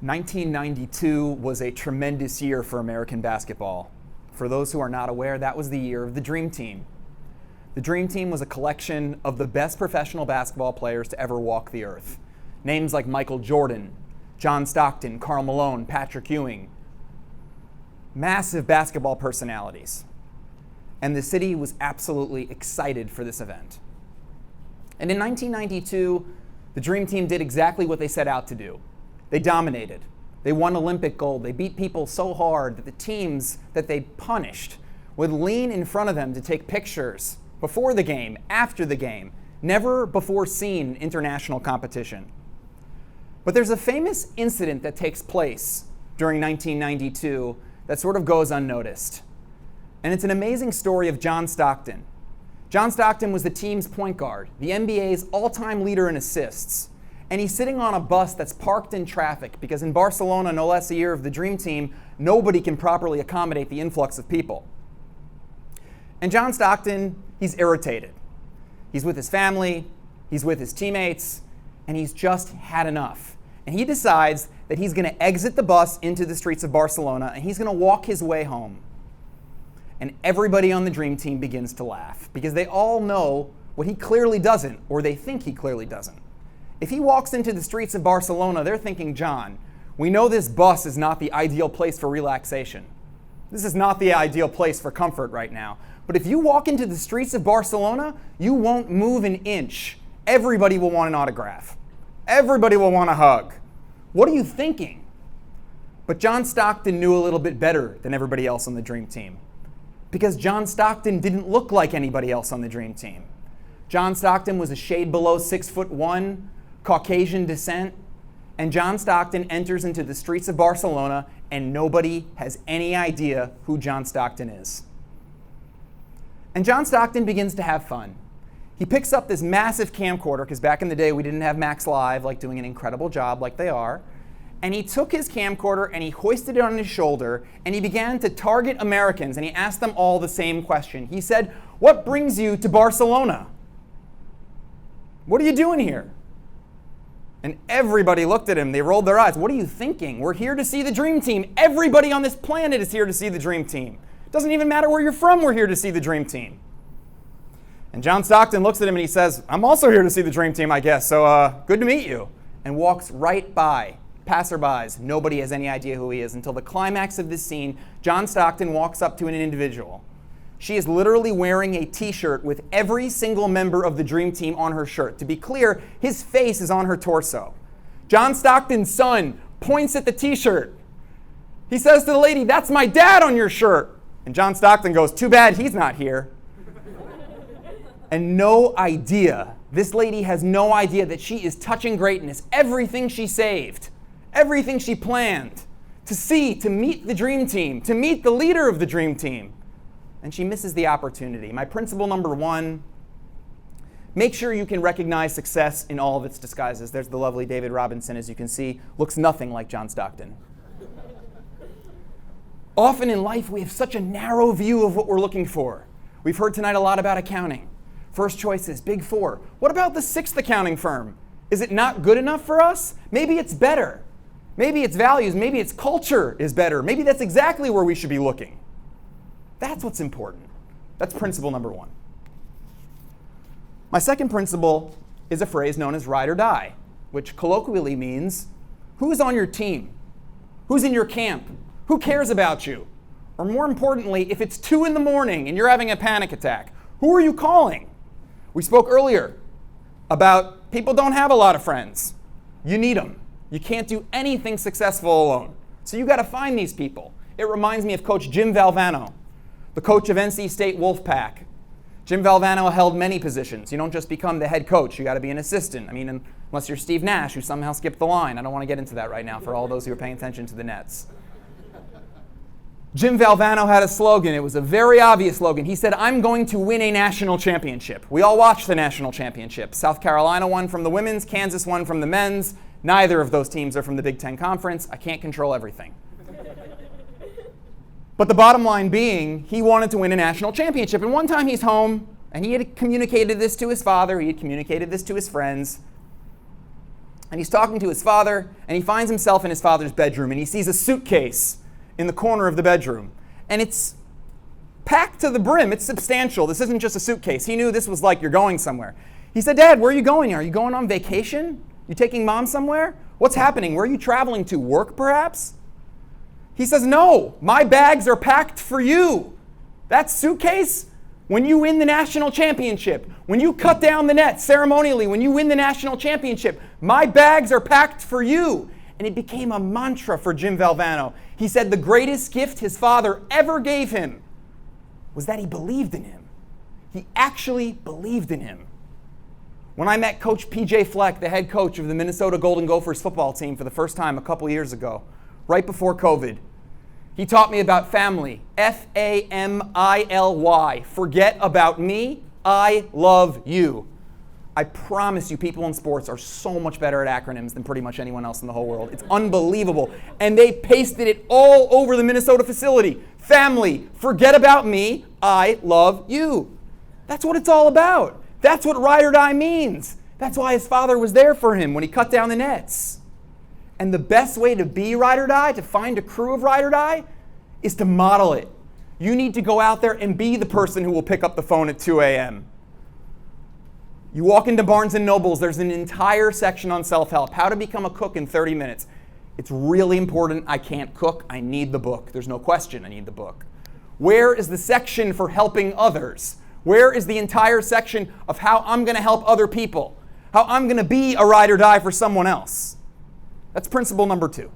1992 was a tremendous year for American basketball. For those who are not aware, that was the year of the Dream Team. The Dream Team was a collection of the best professional basketball players to ever walk the earth. Names like Michael Jordan, John Stockton, Karl Malone, Patrick Ewing. Massive basketball personalities. And the city was absolutely excited for this event. And in 1992, the Dream Team did exactly what they set out to do. They dominated. They won Olympic gold. They beat people so hard that the teams that they punished would lean in front of them to take pictures before the game, after the game. Never before seen international competition. But there's a famous incident that takes place during 1992 that sort of goes unnoticed. And it's an amazing story of John Stockton. John Stockton was the team's point guard, the NBA's all-time leader in assists. And he's sitting on a bus that's parked in traffic because in Barcelona, no less a year of the Dream Team, nobody can properly accommodate the influx of people. And John Stockton, he's irritated. He's with his family, he's with his teammates, and he's just had enough. And he decides that he's going to exit the bus into the streets of Barcelona and he's going to walk his way home. And everybody on the Dream Team begins to laugh because they all know what he clearly doesn't, or they think he clearly doesn't. If he walks into the streets of Barcelona, they're thinking, John, we know this bus is not the ideal place for relaxation. This is not the ideal place for comfort right now. But if you walk into the streets of Barcelona, you won't move an inch. Everybody will want an autograph. Everybody will want a hug. What are you thinking? But John Stockton knew a little bit better than everybody else on the Dream Team. Because John Stockton didn't look like anybody else on the Dream Team. John Stockton was a shade below 6'1", Caucasian descent, and John Stockton enters into the streets of Barcelona and nobody has any idea who John Stockton is. And John Stockton begins to have fun. He picks up this massive camcorder, because back in the day we didn't have Max Live, like doing an incredible job like they are, and he took his camcorder and he hoisted it on his shoulder and he began to target Americans and he asked them all the same question. He said, "What brings you to Barcelona? What are you doing here?" And everybody looked at him. They rolled their eyes. "What are you thinking? We're here to see the Dream Team. Everybody on this planet is here to see the Dream Team. It doesn't even matter where you're from. We're here to see the Dream Team." And John Stockton looks at him and he says, "I'm also here to see the Dream Team, I guess. So good to meet you." And walks right by passerbys. Nobody has any idea who he is until the climax of this scene. John Stockton walks up to an individual. She is literally wearing a t-shirt with every single member of the Dream Team on her shirt. To be clear, his face is on her torso. John Stockton's son points at the t-shirt. He says to the lady, "That's my dad on your shirt." And John Stockton goes, "Too bad he's not here." And no idea, this lady has no idea that she is touching greatness. Everything she saved, everything she planned to meet the Dream Team, to meet the leader of the Dream Team. And she misses the opportunity. My principle number one, make sure you can recognize success in all of its disguises. There's the lovely David Robinson, as you can see, looks nothing like John Stockton. Often in life, we have such a narrow view of what we're looking for. We've heard tonight a lot about accounting. First choices, Big Four. What about the sixth accounting firm? Is it not good enough for us? Maybe it's better. Maybe its values, maybe its culture is better. Maybe that's exactly where we should be looking. That's what's important. That's principle number one. My second principle is a phrase known as ride or die, which colloquially means who's on your team? Who's in your camp? Who cares about you? Or more importantly, if it's 2 a.m. and you're having a panic attack, who are you calling? We spoke earlier about people don't have a lot of friends. You need them. You can't do anything successful alone. So you got to find these people. It reminds me of Coach Jim Valvano, the coach of NC State Wolfpack. Jim Valvano held many positions. You don't just become the head coach. You got to be an assistant. I mean, unless you're Steve Nash, who somehow skipped the line. I don't want to get into that right now for all those who are paying attention to the Nets. Jim Valvano had a slogan. It was a very obvious slogan. He said, "I'm going to win a national championship." We all watched the national championship. South Carolina won from the women's, Kansas won from the men's. Neither of those teams are from the Big Ten Conference. I can't control everything. But the bottom line being, he wanted to win a national championship. And one time he's home, and he had communicated this to his father. He had communicated this to his friends. And he's talking to his father, and he finds himself in his father's bedroom, and he sees a suitcase in the corner of the bedroom. And it's packed to the brim. It's substantial. This isn't just a suitcase. He knew this was like, you're going somewhere. He said, Dad, where are you going? Are you going on vacation? You taking Mom somewhere? What's happening? Where are you traveling to? Work, perhaps? He says, no, my bags are packed for you. That suitcase, when you win the national championship, when you cut down the net ceremonially, when you win the national championship, my bags are packed for you. And it became a mantra for Jim Valvano. He said the greatest gift his father ever gave him was that he believed in him. He actually believed in him. When I met Coach P.J. Fleck, the head coach of the Minnesota Golden Gophers football team for the first time a couple years ago, right before COVID, he taught me about family. F-A-M-I-L-Y. Forget about me. I love you. I promise you, people in sports are so much better at acronyms than pretty much anyone else in the whole world. It's unbelievable. And they pasted it all over the Minnesota facility. Family. Forget about me. I love you. That's what it's all about. That's what ride or die means. That's why his father was there for him when he cut down the nets. And the best way to be ride or die, to find a crew of ride or die, is to model it. You need to go out there and be the person who will pick up the phone at 2 a.m. You walk into Barnes & Noble's, there's an entire section on self-help, how to become a cook in 30 minutes. It's really important. I can't cook. I need the book. There's no question I need the book. Where is the section for helping others? Where is the entire section of how I'm going to help other people? How I'm going to be a ride or die for someone else? That's principle number 2.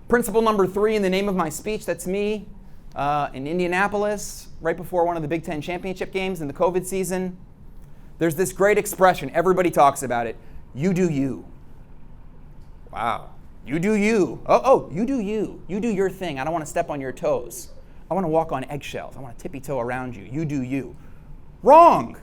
Principle number 3 in the name of my speech, that's me in Indianapolis, right before one of the Big Ten championship games in the COVID season. There's this great expression, everybody talks about it, you do you. Wow, you do you. Oh, you do you. You do your thing. I don't want to step on your toes. I want to walk on eggshells. I want to tippy-toe around you. You do you. Wrong.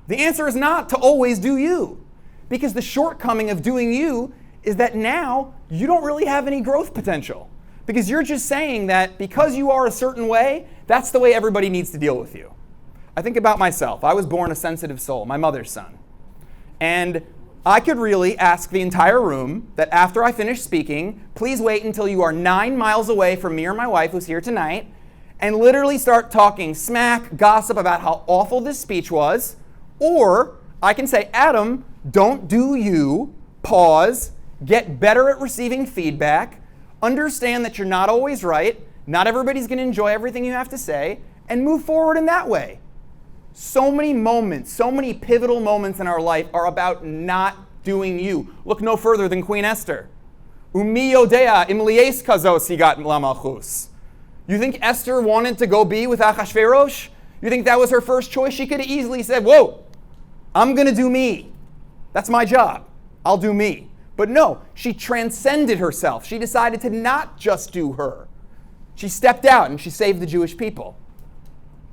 The answer is not to always do you. Because the shortcoming of doing you is that now you don't really have any growth potential. Because you're just saying that because you are a certain way, that's the way everybody needs to deal with you. I think about myself. I was born a sensitive soul, my mother's son. And I could really ask the entire room that after I finish speaking, please wait until you are 9 miles away from me or my wife who's here tonight, and literally start talking smack, gossip about how awful this speech was. Or I can say, Adam, don't do you, pause, get better at receiving feedback, understand that you're not always right, not everybody's going to enjoy everything you have to say, and move forward in that way. So many moments, so many pivotal moments in our life are about not doing you. Look no further than Queen Esther. Umi yodea im lies kazos higat lamalchus. You think Esther wanted to go be with Achashverosh? You think that was her first choice? She could have easily said, whoa, I'm going to do me. That's my job. I'll do me. But no, she transcended herself. She decided to not just do her. She stepped out and she saved the Jewish people.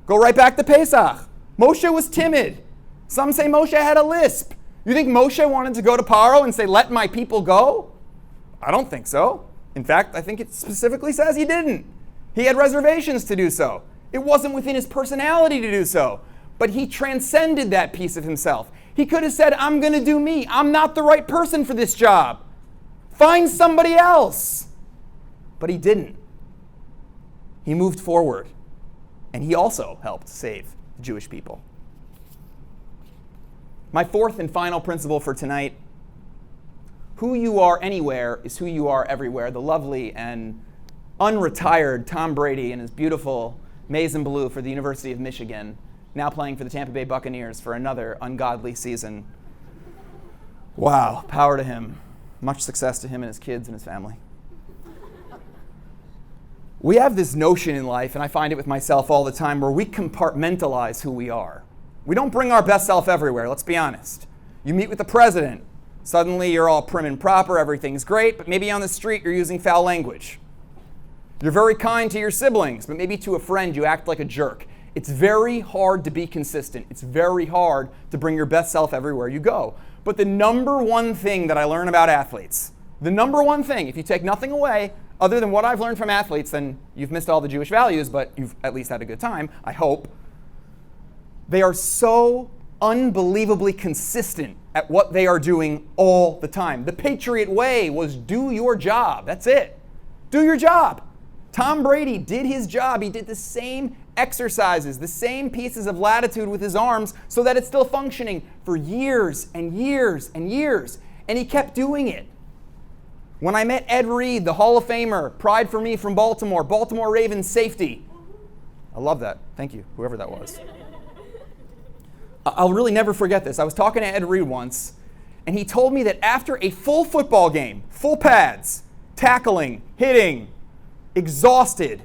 Go right back to Pesach. Moshe was timid. Some say Moshe had a lisp. You think Moshe wanted to go to Paro and say, let my people go? I don't think so. In fact, I think it specifically says he didn't. He had reservations to do so. It wasn't within his personality to do so. But he transcended that piece of himself. He could have said, I'm going to do me. I'm not the right person for this job. Find somebody else. But he didn't. He moved forward. And he also helped save the Jewish people. My fourth and final principle for tonight, who you are anywhere is who you are everywhere. The lovely and unretired Tom Brady and his beautiful maize and blue for the University of Michigan, now playing for the Tampa Bay Buccaneers for another ungodly season. Wow, power to him. Much success to him and his kids and his family. We have this notion in life, and I find it with myself all the time, where we compartmentalize who we are. We don't bring our best self everywhere, let's be honest. You meet with the president. Suddenly you're all prim and proper, everything's great, but maybe on the street you're using foul language. You're very kind to your siblings, but maybe to a friend you act like a jerk. It's very hard to be consistent. It's very hard to bring your best self everywhere you go. But the number one thing that I learn about athletes, the number one thing, if you take nothing away other than what I've learned from athletes, then you've missed all the Jewish values, but you've at least had a good time, I hope. They are so unbelievably consistent at what they are doing all the time. The Patriot way was do your job. That's it. Do your job. Tom Brady did his job. He did the same exercises, the same pieces of latitude with his arms so that it's still functioning for years and years and years. And he kept doing it. When I met Ed Reed, the Hall of Famer, pride for me from Baltimore, Baltimore Ravens safety. I love that. Thank you, whoever that was. I'll really never forget this. I was talking to Ed Reed once, and he told me that after a full football game, full pads, tackling, hitting, exhausted,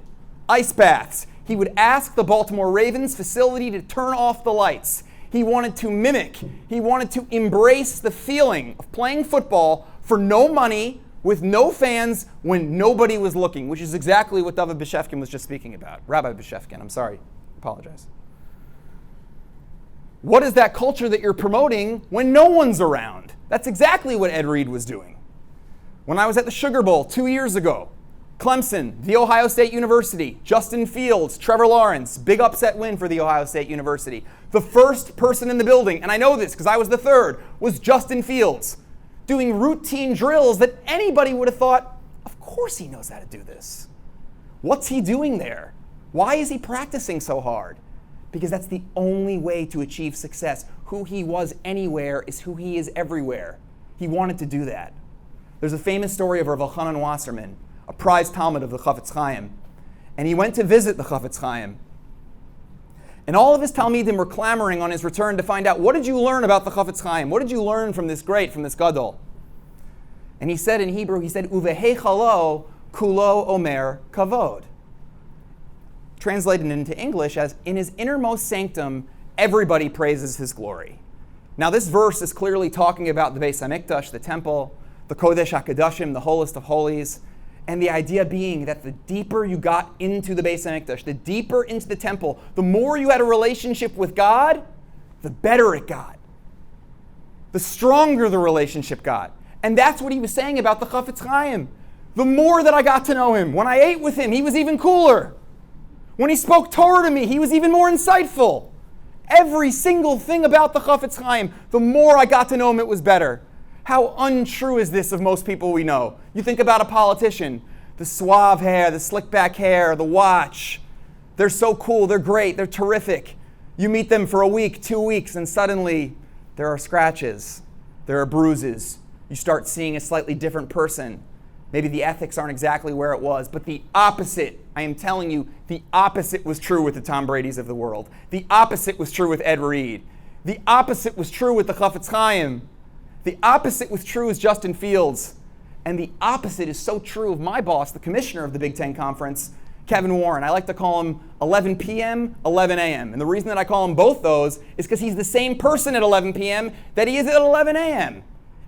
ice baths, he would ask the Baltimore Ravens facility to turn off the lights. He wanted to mimic, he wanted to embrace the feeling of playing football for no money, with no fans, when nobody was looking, which is exactly what David Bishefkin was just speaking about. Rabbi Bishefkin, I'm sorry, apologize. What is that culture that you're promoting when no one's around? That's exactly what Ed Reed was doing. When I was at the Sugar Bowl 2 years ago, Clemson, The Ohio State University, Justin Fields, Trevor Lawrence, big upset win for The Ohio State University. The first person in the building, and I know this because I was the third, was Justin Fields, doing routine drills that anybody would have thought, of course he knows how to do this. What's he doing there? Why is he practicing so hard? Because that's the only way to achieve success. Who he was anywhere is who he is everywhere. He wanted to do that. There's a famous story of Rav Elchanan Wasserman, a prize Talmud of the Chafetz Chaim. And he went to visit the Chafetz Chaim. And all of his Talmidim were clamoring on his return to find out, what did you learn about the Chafetz Chaim? What did you learn from this great, from this gadol? And he said in Hebrew, Uveheichalo kulo omer kavod. Translated into English as, in his innermost sanctum, everybody praises his glory. Now this verse is clearly talking about the Beis HaMikdash, the temple, the Kodesh HaKadoshim, the holiest of holies, and the idea being that the deeper you got into the Beis HaMikdash, the deeper into the temple, the more you had a relationship with God, the better it got. The stronger the relationship got. And that's what he was saying about the Chafetz Chaim. The more that I got to know him, when I ate with him, he was even cooler. When he spoke Torah to me, he was even more insightful. Every single thing about the Chafetz Chaim, the more I got to know him, it was better. How untrue is this of most people we know? You think about a politician, the suave hair, the slick back hair, the watch. They're so cool, they're great, they're terrific. You meet them for a week, 2 weeks, and suddenly there are scratches, there are bruises. You start seeing a slightly different person. Maybe the ethics aren't exactly where it was, but the opposite, I am telling you, the opposite was true with the Tom Bradys of the world. The opposite was true with Ed Reed. The opposite was true with the Chafetz Chaim. The opposite was true with Justin Fields. And the opposite is so true of my boss, the commissioner of the Big Ten Conference, Kevin Warren. I like to call him 11 p.m., 11 a.m. And the reason that I call him both those is because he's the same person at 11 p.m. that he is at 11 a.m.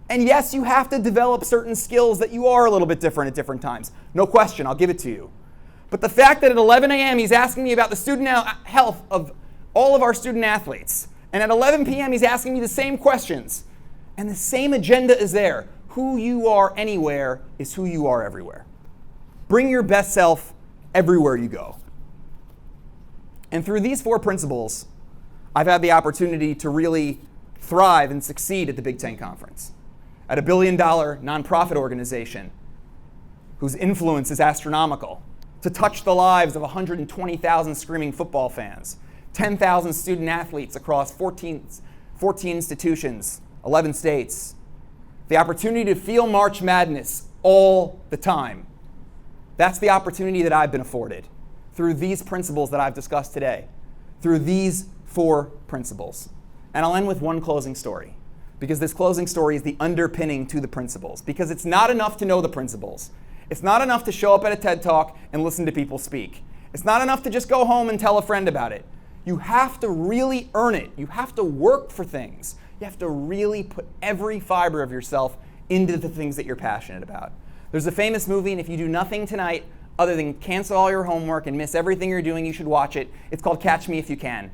And yes, you have to develop certain skills that you are a little bit different at different times. No question, I'll give it to you. But the fact that at 11 a.m. he's asking me about the student health of all of our student athletes, and at 11 p.m. he's asking me the same questions, and the same agenda is there. Who you are anywhere is who you are everywhere. Bring your best self everywhere you go. And through these 4 principles, I've had the opportunity to really thrive and succeed at the Big Ten Conference, at a $1 billion nonprofit organization whose influence is astronomical, to touch the lives of 120,000 screaming football fans, 10,000 student athletes across 14 institutions, 11 states, the opportunity to feel March Madness all the time. That's the opportunity that I've been afforded through these principles that I've discussed today, through these 4 principles. And I'll end with one closing story, because this closing story is the underpinning to the principles, because it's not enough to know the principles. It's not enough to show up at a TED Talk and listen to people speak. It's not enough to just go home and tell a friend about it. You have to really earn it. You have to work for things. You have to really put every fiber of yourself into the things that you're passionate about. There's a famous movie, and if you do nothing tonight other than cancel all your homework and miss everything you're doing, you should watch it. It's called Catch Me If You Can.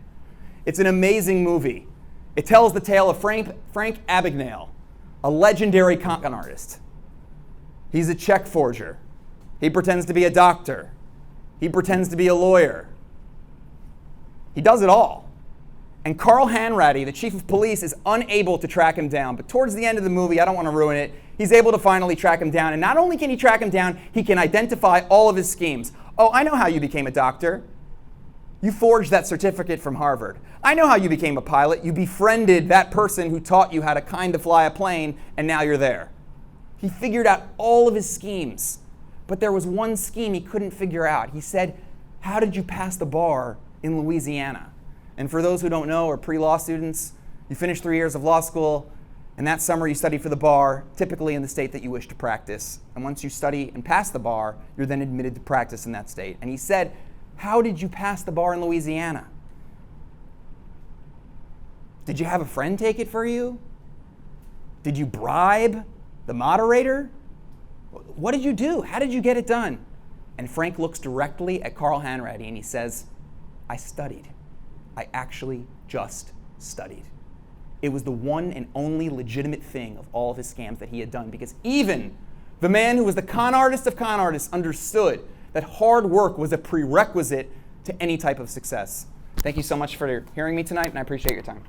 It's an amazing movie. It tells the tale of Frank Abagnale, a legendary con artist. He's a check forger. He pretends to be a doctor. He pretends to be a lawyer. He does it all. And Carl Hanratty, the chief of police, is unable to track him down. But towards the end of the movie, I don't want to ruin it, he's able to finally track him down. And not only can he track him down, he can identify all of his schemes. Oh, I know how you became a doctor. You forged that certificate from Harvard. I know how you became a pilot. You befriended that person who taught you how to kind of fly a plane, and now you're there. He figured out all of his schemes. But there was one scheme he couldn't figure out. He said, how did you pass the bar in Louisiana? And for those who don't know, or pre-law students, you finish 3 years of law school, and that summer you study for the bar, typically in the state that you wish to practice. And once you study and pass the bar, you're then admitted to practice in that state. And he said, how did you pass the bar in Louisiana? Did you have a friend take it for you? Did you bribe the moderator? What did you do? How did you get it done? And Frank looks directly at Carl Hanratty and he says, I studied. I actually just studied. It was the one and only legitimate thing of all of his scams that he had done, because even the man who was the con artist of con artists understood that hard work was a prerequisite to any type of success. Thank you so much for hearing me tonight, and I appreciate your time.